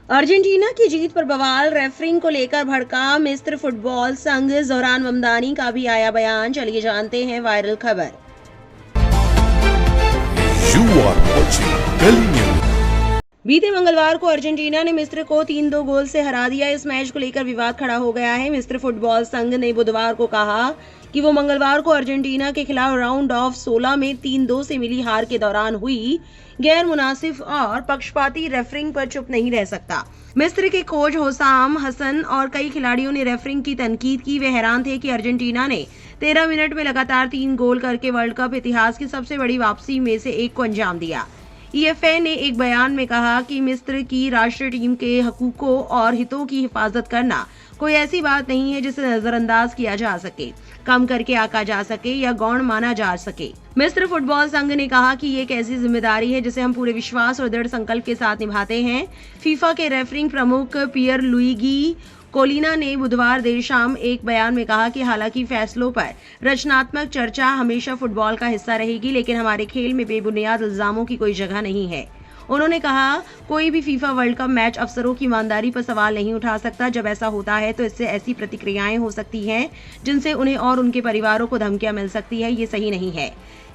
Argentina की जीत पर बवाल, रेफरिंग को लेकर भड़का मिस्र फुटबॉल संघ। ज़ोहरान ममदानी का भी आया बयान। चलिए जानते हैं वायरल खबर। बीते मंगलवार को अर्जेंटीना ने मिस्र को 3-2 गोल से हरा दिया। इस मैच को लेकर विवाद खड़ा हो गया है। मिस्र फुटबॉल संघ ने बुधवार को कहा कि वो मंगलवार को अर्जेंटीना के खिलाफ राउंड ऑफ 16 में 3-2 से मिली हार के दौरान हुई गैर मुनासिब और पक्षपाती रेफरिंग पर चुप नहीं रह सकता। मिस्र के कोच होसाम हसन और कई खिलाड़ियों ने रेफरिंग की तनकीद की। वे हैरान थे कि अर्जेंटीना ने 13 मिनट में लगातार 3 गोल करके वर्ल्ड कप इतिहास की सबसे बड़ी वापसी में से एक को अंजाम दिया। ईएफए ने एक बयान में कहा कि मिस्र की राष्ट्रीय टीम के हकूकों और हितों की हिफाजत करना कोई ऐसी बात नहीं है जिसे नजरअंदाज किया जा सके, कम करके आंका जा सके या गौण माना जा सके। मिस्र फुटबॉल संघ ने कहा कि ये एक ऐसी जिम्मेदारी है जिसे हम पूरे विश्वास और दृढ़ संकल्प के साथ निभाते हैं। फीफा के रेफरिंग प्रमुख पियर लुइगी कोलिना ने बुधवार देर शाम एक बयान में कहा कि हालांकि फैसलों पर रचनात्मक चर्चा हमेशा फुटबॉल का हिस्सा रहेगी, लेकिन हमारे खेल में बेबुनियाद इल्जामों की कोई जगह नहीं है। उन्होंने कहा, कोई भी फीफा वर्ल्ड कप मैच अफसरों की ईमानदारी पर सवाल नहीं उठा सकता। जब ऐसा होता है तो इससे ऐसी प्रतिक्रियाएं हो सकती हैं जिनसे उन्हें और उनके परिवारों को धमकियां मिल सकती है। ये सही नहीं है।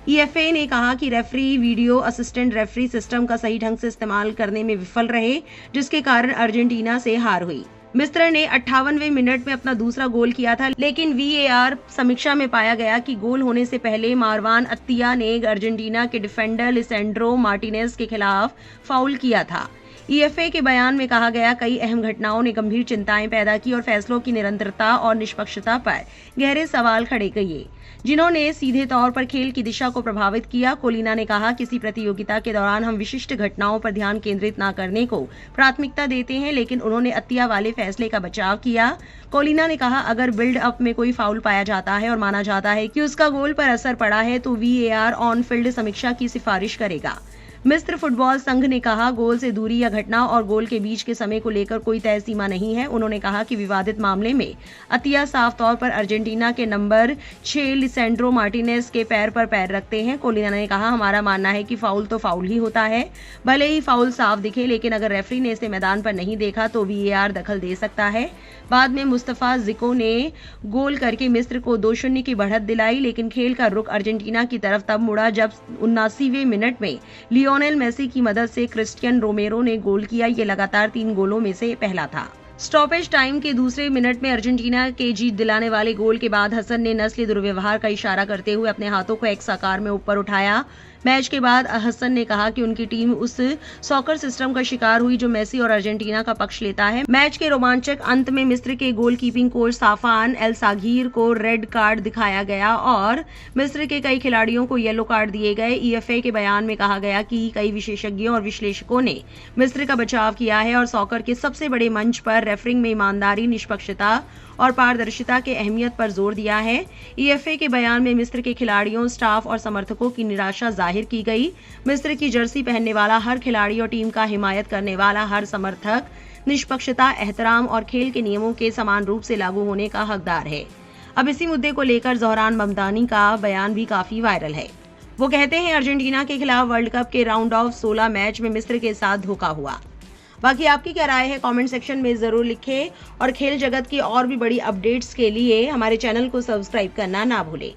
ईएफए ने कहा कि referee video assistant referee system का सही ढंग से इस्तेमाल करने में विफल रहे, जिसके कारण अर्जेंटीना से हार हुई। मिस्र ने 58वें मिनट में अपना दूसरा गोल किया था, लेकिन वीएआर समीक्षा में पाया गया कि गोल होने से पहले मारवान अत्तिया ने अर्जेंटीना के डिफेंडर लिसेंड्रो मार्टिनेज के खिलाफ फाउल किया था। ईएफए के बयान में कहा गया, कई अहम घटनाओं ने गंभीर चिंताएं पैदा की और फैसलों की निरंतरता और निष्पक्षता पर गहरे सवाल खड़े किए, जिन्होंने सीधे तौर पर खेल की दिशा को प्रभावित किया। कोलिना ने कहा, किसी प्रतियोगिता के दौरान हम विशिष्ट घटनाओं पर ध्यान केंद्रित न करने को प्राथमिकता देते हैं, लेकिन उन्होंने अत्तिया वाले फैसले का बचाव किया। कोलिना ने कहा, अगर बिल्ड अप में कोई फाउल पाया जाता है और माना जाता है कि उसका गोल पर असर पड़ा है तो वीएआर ऑन फील्ड समीक्षा की सिफारिश करेगा। मिस्र फुटबॉल संघ ने कहा, गोल से दूरी या घटना और गोल के बीच के समय को लेकर कोई तय सीमा नहीं है। उन्होंने कहा कि विवादित मामले में अतिया साफ तौर पर अर्जेंटीना के नंबर 6 लिसेंड्रो मार्टिनेज के पैर पर पैर रखते हैं। कोलिना ने कहा, हमारा मानना है कि फाउल तो फाउल ही होता है, भले ही फाउल साफ दिखे, लेकिन अगर रेफरी ने इसे मैदान पर नहीं देखा तो वीएआर दखल दे सकता है। बाद में मुस्तफा जिको ने गोल करके मिस्र को 2-0 की बढ़त दिलाई, लेकिन खेल का रुख अर्जेंटीना की तरफ तब मुड़ा जब 79वें मिनट में लियोनेल मेसी की मदद से क्रिस्टियन रोमेरो ने गोल किया। ये लगातार 3 गोलों में से पहला था। स्टॉपेज टाइम के दूसरे मिनट में अर्जेंटीना के जीत दिलाने वाले गोल के बाद हसन ने नस्ली दुर्व्यवहार का इशारा करते हुए अपने हाथों को एक्स आकार में ऊपर उठाया। मैच के बाद हसन ने कहा कि उनकी टीम उस सॉकर सिस्टम का शिकार हुई जो मेसी और अर्जेंटीना का पक्ष लेता है। मैच के रोमांचक अंत में मिस्र के गोलकीपिंग कोच साफान एल सागीर को रेड कार्ड दिखाया गया और मिस्र के कई खिलाड़ियों को येलो कार्ड दिए गए। ईएफए के बयान में कहा गया कि कई विशेषज्ञों और विश्लेषकों ने मिस्र का बचाव किया है और सॉकर के सबसे बड़े मंच पर रेफरिंग में ईमानदारी, निष्पक्षता और पारदर्शिता के अहमियत पर जोर दिया है। ईएफए के बयान में मिस्र के खिलाड़ियों, स्टाफ और समर्थकों की निराशा जाहिर की गई। मिस्र की जर्सी पहनने वाला हर खिलाड़ी और टीम का हिमायत करने वाला हर समर्थक निष्पक्षता, एहतराम और खेल के नियमों के समान रूप से लागू होने का हकदार है। अब इसी मुद्दे को लेकर ज़ोहरान ममदानी का बयान भी काफी वायरल है। वो कहते हैं, अर्जेंटीना के खिलाफ वर्ल्ड कप के राउंड ऑफ 16 मैच में मिस्र के साथ धोखा हुआ। बाकी आपकी क्या राय है कमेंट सेक्शन में जरूर लिखें और खेल जगत की और भी बड़ी अपडेट्स के लिए हमारे चैनल को सब्सक्राइब करना ना भूलें।